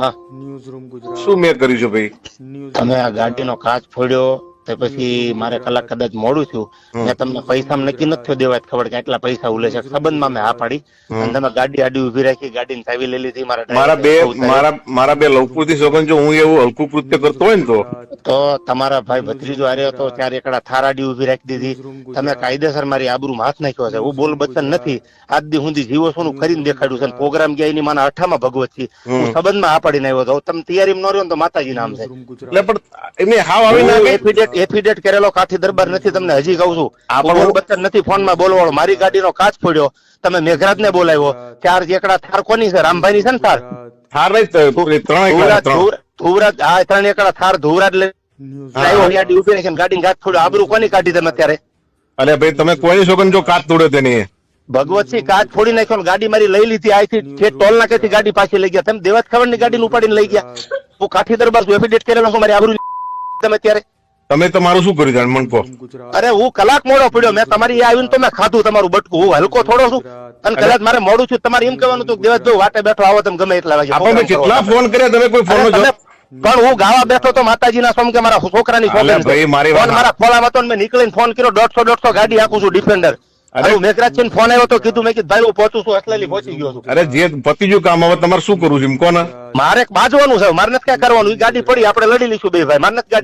હા, શું મેં કર્યું છે ભાઈ? તમે આ ગાડીનો કાચ ફોડ્યો તે પછી મારે કલાક કદાચ મોડું થયું. મેં તમને પૈસા નક્કી નથી થયો દેવા ખબર કે આટલા પૈસા ઉલે છે સંબંધમાં મેં હા પાડી અને તમે ગાડી આડી ઉભી રાખી ગાડીની ચાવી લઈ લીધી. મારા બે લવકૃતિ સોગન જો હું એવું હલકું કૃત્ય કરતો હોય ને તો તમારા ભાઈ ભત્રીજો હાર્યો હતો ત્યારે એકડા થાર આડી ઉભી રાખી દીધી. તમે કાયદેસર મારી આબરૂમાં હાથ નાખ્યો છે. હું બોલ બચન નથી. આજ દી સુધી જીવો છું કરીને દેખાડ્યું છે. પ્રોગ્રામ ગયા એની માના અઠામાં ભગવત છે. હું સંબંધમાં આ પાડીને આવ્યો હતો. તમે તૈયારી ન રહ્યો ને તો માતાજી નામ છે. એટલે પણ એને હાવ આવી એફિડેટ કરેલો કાઠી દરબાર નથી. તમને હજી કહું છું આ બોલ બચન નથી ફોનમાં બોલવાળો. મારી ગાડીનો કાચ ફોડ્યો. તમે મેઘરાજ ને બોલાવ્યો. ચાર એકડા થાર કોની છે? રામભાઈ ની છે ને થાર? થાર નહીં, ધુવરાજ. હા, 3 એકડા થાર ધુવરાજ લઈ ઉભી રાખીને ગાડી કાચ ફોડ્યો. આબરૂ કોની કાઢી તમે અત્યારે? અરે ભાઈ તમે કોઈની સોગન જો કાચ તોડ્યો તેની ભગવતસિંહ કાચ ફોડી નાખ્યો. ગાડી મારી લઈ લીધી. આથી ટોલ નાકેથી ગાડી પાછી લઈ ગયા. તમે દેવત ખબર ની ગાડી ઉપાડીને લઈ ગયા. હું કાઠી દરબાર છું. એફિડેટ કરેલો છું. મારી આબરૂ તમે અત્યારે તમે તમારું શું કર્યું જાણ મન કહો? અરે હું કલાક મોડો પડ્યો. મેં તમારી આવીને તો મેં ખાધું તમારું બટકું. હું હલકો થોડો છું અને કદાચ મારે મોડું છું. તમારે એમ કહેવાનું હતું દેવતભાઈ વાટે બેઠો આવો તમે ગમે એટલા વાગે. આપણે કેટલા ફોન કર્યા તમે કોઈ ફોન પણ હું ગાવા બેઠો તો માતાજીના સોમ કે મારા છોકરાની ફોન મારા ખોલામાં તો મેં નીકળીને ફોન કર્યો. 150 ગાડી હાકું છું ડિફેન્ડર. મેઘરાજ છે ફોન આવ્યો તો કીધું મેં કીધું ભાઈ હું પહોંચું છું. અસલેલી પહોંચી ગયો છું. અરે જે પતિજું કામ હવે તમારે શું કરવું છે એમ કોને? મારે બાજવાનું છે. મારે નથી ક્યાં કરવાનું. ગાડી પડી આપણે લડી લઈશું બે ભાઈ. મારે નથી ગાડી